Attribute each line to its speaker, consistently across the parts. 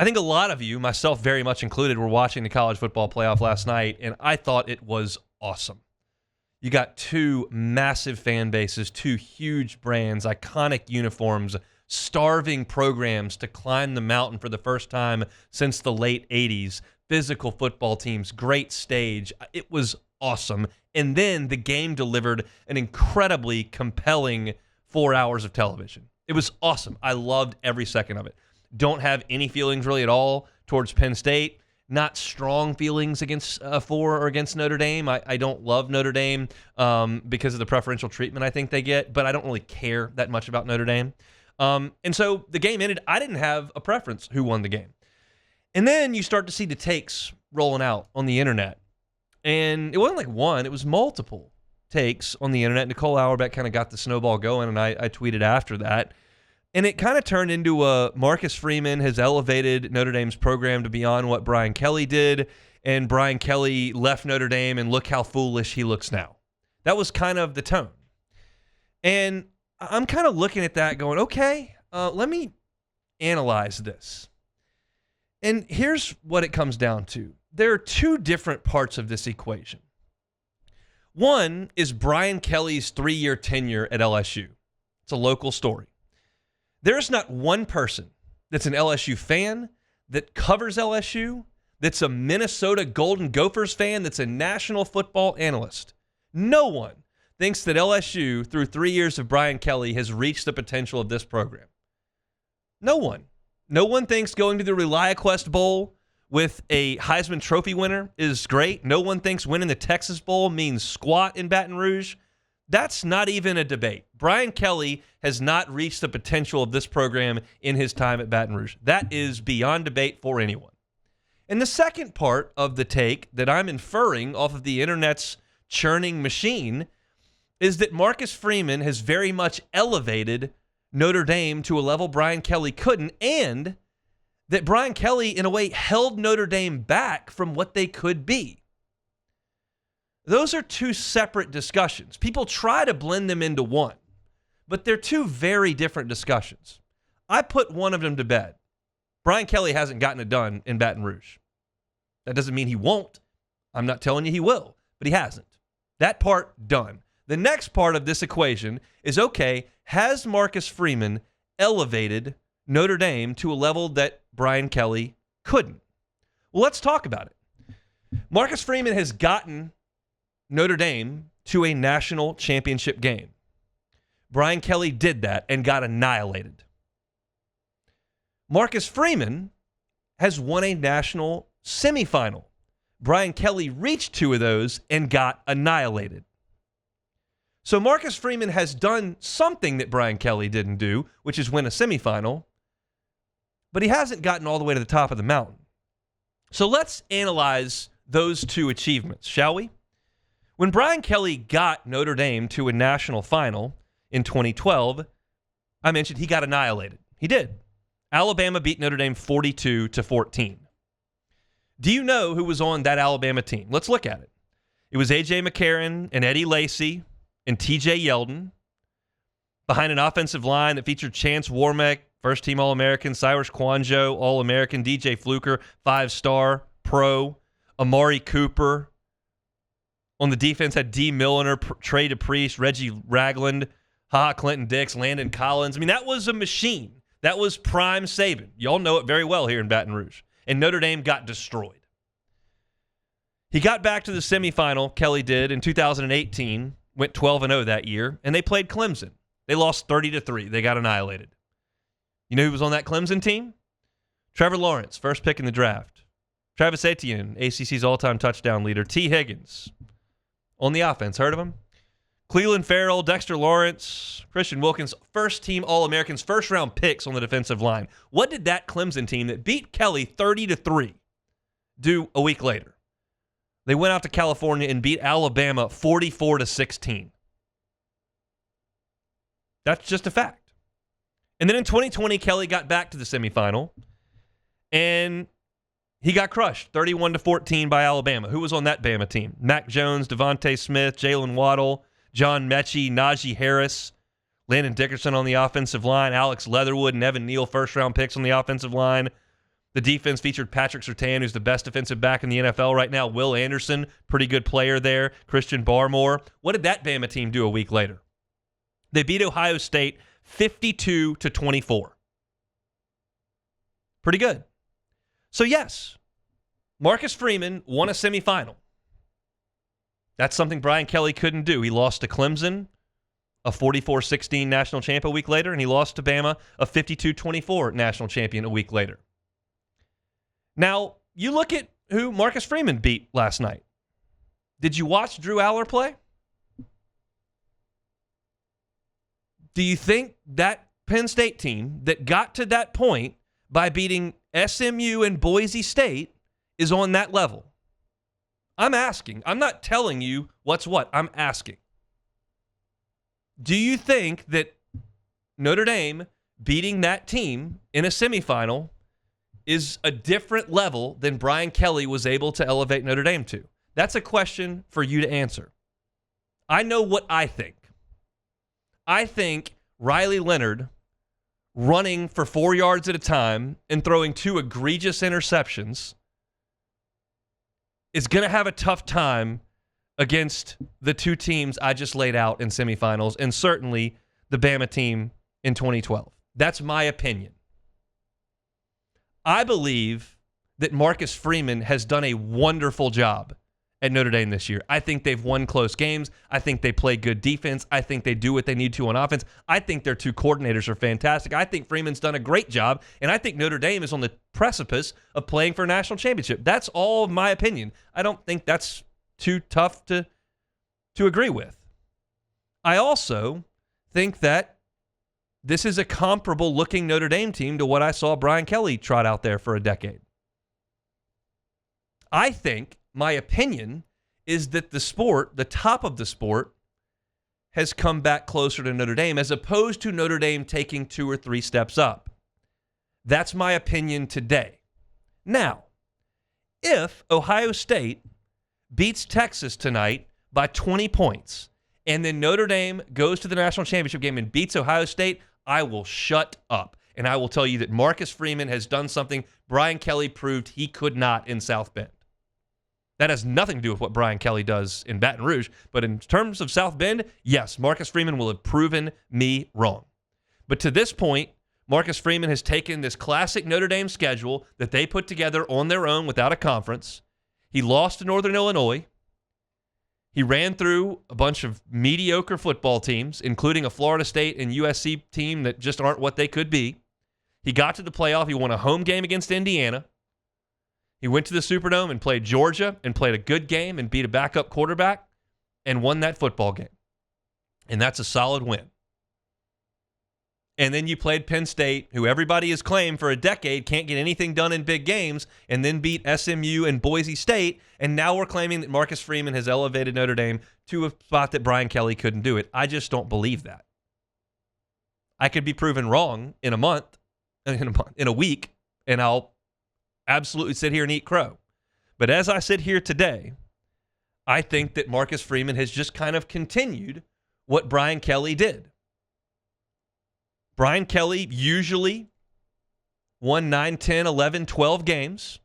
Speaker 1: I think a lot of you, myself very much included, were watching the college football playoff last night, and I thought it was awesome. You got two massive fan bases, two huge brands, iconic uniforms, starving programs to climb the mountain for the first time since the late 80s, physical football teams, great stage. It was awesome. And then the game delivered an incredibly compelling 4 hours of television. It was awesome. I loved every second of it. Don't have any feelings really at all towards Penn State. Not strong feelings for or against Notre Dame. I don't love Notre Dame because of the preferential treatment I think they get, but I don't really care that much about Notre Dame. And so the game ended. I didn't have a preference who won the game. And then you start to see the takes rolling out on the internet. And it wasn't like one, it was multiple takes on the internet. Nicole Auerbach kind of got the snowball going, and I tweeted after that. And it kind of turned into Marcus Freeman has elevated Notre Dame's program to beyond what Brian Kelly did, and Brian Kelly left Notre Dame, and look how foolish he looks now. That was kind of the tone. And I'm kind of looking at that going, okay, let me analyze this. And here's what it comes down to. There are two different parts of this equation. One is Brian Kelly's 3-year tenure at LSU. It's a local story. There's not one person that's an LSU fan, that covers LSU, that's a Minnesota Golden Gophers fan, that's a national football analyst. No one thinks that LSU, through 3 years of Brian Kelly, has reached the potential of this program. No one. No one thinks going to the ReliaQuest Bowl with a Heisman Trophy winner is great. No one thinks winning the Texas Bowl means squat in Baton Rouge. That's not even a debate. Brian Kelly has not reached the potential of this program in his time at Baton Rouge. That is beyond debate for anyone. And the second part of the take that I'm inferring off of the internet's churning machine is that Marcus Freeman has very much elevated Notre Dame to a level Brian Kelly couldn't, and that Brian Kelly, in a way, held Notre Dame back from what they could be. Those are two separate discussions. People try to blend them into one, but they're two very different discussions. I put one of them to bed. Brian Kelly hasn't gotten it done in Baton Rouge. That doesn't mean he won't. I'm not telling you he will, but he hasn't. That part, done. The next part of this equation is, okay, has Marcus Freeman elevated Notre Dame to a level that Brian Kelly couldn't? Well, let's talk about it. Marcus Freeman has gotten Notre Dame to a national championship game. Brian Kelly did that and got annihilated. Marcus Freeman has won a national semifinal. Brian Kelly reached two of those and got annihilated. So Marcus Freeman has done something that Brian Kelly didn't do, which is win a semifinal, but he hasn't gotten all the way to the top of the mountain. So let's analyze those two achievements, shall we? When Brian Kelly got Notre Dame to a national final in 2012, I mentioned he got annihilated. He did. Alabama beat Notre Dame 42-14. Do you know who was on that Alabama team? Let's look at it. It was A.J. McCarron and Eddie Lacy and T.J. Yeldon behind an offensive line that featured Chance Warmack, first-team All-American, Cyrus Kwanjo, All-American, DJ Fluker, 5-star, pro, Amari Cooper. On the defense had D. Milliner, Trey DePriest, Reggie Ragland, Clinton Dix, Landon Collins. I mean, that was a machine. That was prime Saban. Y'all know it very well here in Baton Rouge. And Notre Dame got destroyed. He got back to the semifinal, Kelly did, in 2018, went 12-0 that year, and they played Clemson. They lost 30-3. They got annihilated. You know who was on that Clemson team? Trevor Lawrence, first pick in the draft. Travis Etienne, ACC's all-time touchdown leader. T. Higgins on the offense. Heard of him? Cleveland Farrell, Dexter Lawrence, Christian Wilkins, first-team All-Americans, first-round picks on the defensive line. What did that Clemson team that beat Kelly 30-3 do a week later? They went out to California and beat Alabama 44-16. That's just a fact. And then in 2020, Kelly got back to the semifinal, and he got crushed 31-14 by Alabama. Who was on that Bama team? Mac Jones, Devontae Smith, Jalen Waddle, John Mechie, Najee Harris, Landon Dickerson on the offensive line, Alex Leatherwood and Evan Neal, first-round picks on the offensive line. The defense featured Patrick Surtain, who's the best defensive back in the NFL right now. Will Anderson, pretty good player there. Christian Barmore. What did that Bama team do a week later? They beat Ohio State 52-24. Pretty good. So yes, Marcus Freeman won a semifinal. That's something Brian Kelly couldn't do. He lost to Clemson, a 44-16 national champion a week later, and he lost to Bama, a 52-24 national champion a week later. Now, you look at who Marcus Freeman beat last night. Did you watch Drew Aller play? Do you think that Penn State team that got to that point by beating SMU and Boise State is on that level? I'm asking. I'm not telling you what's what. I'm asking. Do you think that Notre Dame beating that team in a semifinal is a different level than Brian Kelly was able to elevate Notre Dame to? That's a question for you to answer. I know what I think. I think Riley Leonard running for 4 yards at a time and throwing 2 egregious interceptions is going to have a tough time against the 2 teams I just laid out in semifinals, and certainly the Bama team in 2012. That's my opinion. I believe that Marcus Freeman has done a wonderful job at Notre Dame this year. I think they've won close games. I think they play good defense. I think they do what they need to on offense. I think their 2 coordinators are fantastic. I think Freeman's done a great job, and I think Notre Dame is on the precipice of playing for a national championship. That's all my opinion. I don't think that's too tough to agree with. I also think that this is a comparable looking Notre Dame team to what I saw Brian Kelly trot out there for a decade. I think my opinion is that the sport, the top of the sport, has come back closer to Notre Dame as opposed to Notre Dame taking 2 or 3 steps up. That's my opinion today. Now, if Ohio State beats Texas tonight by 20 points and then Notre Dame goes to the national championship game and beats Ohio State, I will shut up. And I will tell you that Marcus Freeman has done something Brian Kelly proved he could not in South Bend. That has nothing to do with what Brian Kelly does in Baton Rouge. But in terms of South Bend, yes, Marcus Freeman will have proven me wrong. But to this point, Marcus Freeman has taken this classic Notre Dame schedule that they put together on their own without a conference. He lost to Northern Illinois. He ran through a bunch of mediocre football teams, including a Florida State and USC team that just aren't what they could be. He got to the playoff. He won a home game against Indiana. He went to the Superdome and played Georgia and played a good game and beat a backup quarterback and won that football game. And that's a solid win. And then you played Penn State, who everybody has claimed for a decade can't get anything done in big games, and then beat SMU and Boise State. And now we're claiming that Marcus Freeman has elevated Notre Dame to a spot that Brian Kelly couldn't do it. I just don't believe that. I could be proven wrong in a week, and I'll absolutely sit here and eat crow. But as I sit here today, I think that Marcus Freeman has just kind of continued what Brian Kelly did. Brian Kelly usually won 9, 10, 11, 12 games.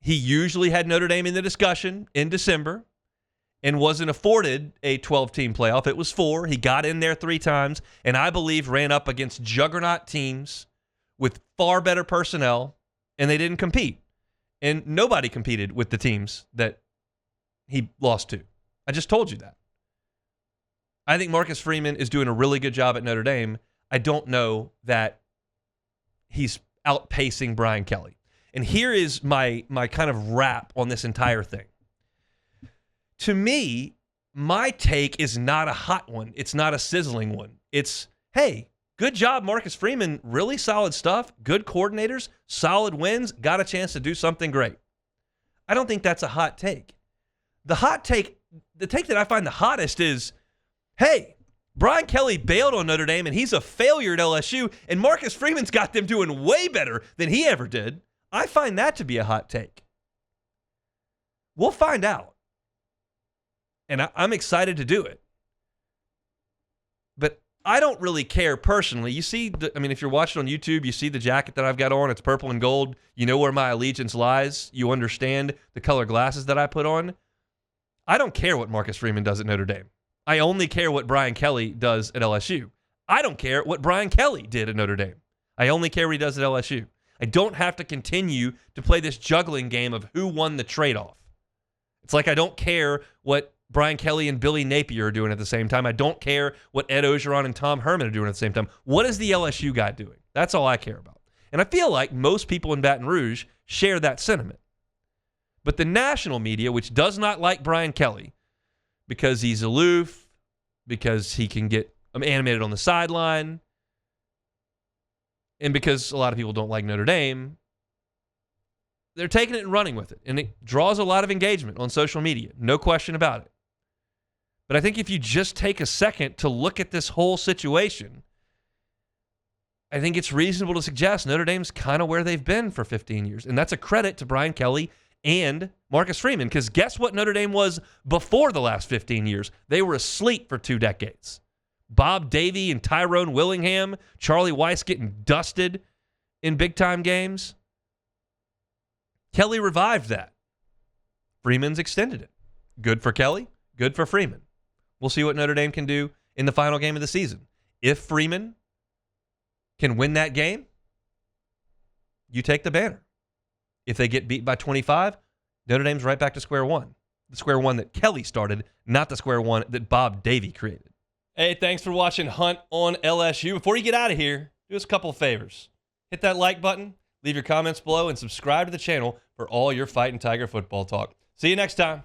Speaker 1: He usually had Notre Dame in the discussion in December and wasn't afforded a 12-team playoff. It was 4. He got in there 3 times, and I believe ran up against juggernaut teams with far better personnel, and they didn't compete. And nobody competed with the teams that he lost to. I just told you that. I think Marcus Freeman is doing a really good job at Notre Dame. I don't know that he's outpacing Brian Kelly. And here is my kind of wrap on this entire thing. To me, my take is not a hot one. It's not a sizzling one. It's, hey, good job, Marcus Freeman. Really solid stuff. Good coordinators. Solid wins. Got a chance to do something great. I don't think that's a hot take. The take that I find the hottest is, hey, Brian Kelly bailed on Notre Dame, and he's a failure at LSU, and Marcus Freeman's got them doing way better than he ever did. I find that to be a hot take. We'll find out. And I'm excited to do it. But I don't really care personally. You see, if you're watching on YouTube, you see the jacket that I've got on. It's purple and gold. You know where my allegiance lies. You understand the color glasses that I put on. I don't care what Marcus Freeman does at Notre Dame. I only care what Brian Kelly does at LSU. I don't care what Brian Kelly did at Notre Dame. I only care what he does at LSU. I don't have to continue to play this juggling game of who won the trade-off. It's like I don't care what Brian Kelly and Billy Napier are doing at the same time. I don't care what Ed Ogeron and Tom Herman are doing at the same time. What is the LSU guy doing? That's all I care about. And I feel like most people in Baton Rouge share that sentiment. But the national media, which does not like Brian Kelly because he's aloof, because he can get animated on the sideline, and because a lot of people don't like Notre Dame, they're taking it and running with it. And it draws a lot of engagement on social media. No question about it. But I think if you just take a second to look at this whole situation, I think it's reasonable to suggest Notre Dame's kind of where they've been for 15 years. And that's a credit to Brian Kelly and Marcus Freeman. Because guess what Notre Dame was before the last 15 years? They were asleep for 2 decades. Bob Davie and Tyrone Willingham, Charlie Weiss getting dusted in big-time games. Kelly revived that. Freeman's extended it. Good for Kelly, good for Freeman. We'll see what Notre Dame can do in the final game of the season. If Freeman can win that game, you take the banner. If they get beat by 25, Notre Dame's right back to square one. The square one that Kelly started, not the square one that Bob Davie created. Hey, thanks for watching Hunt on LSU. Before you get out of here, do us a couple of favors. Hit that like button, leave your comments below, and subscribe to the channel for all your Fighting Tiger football talk. See you next time.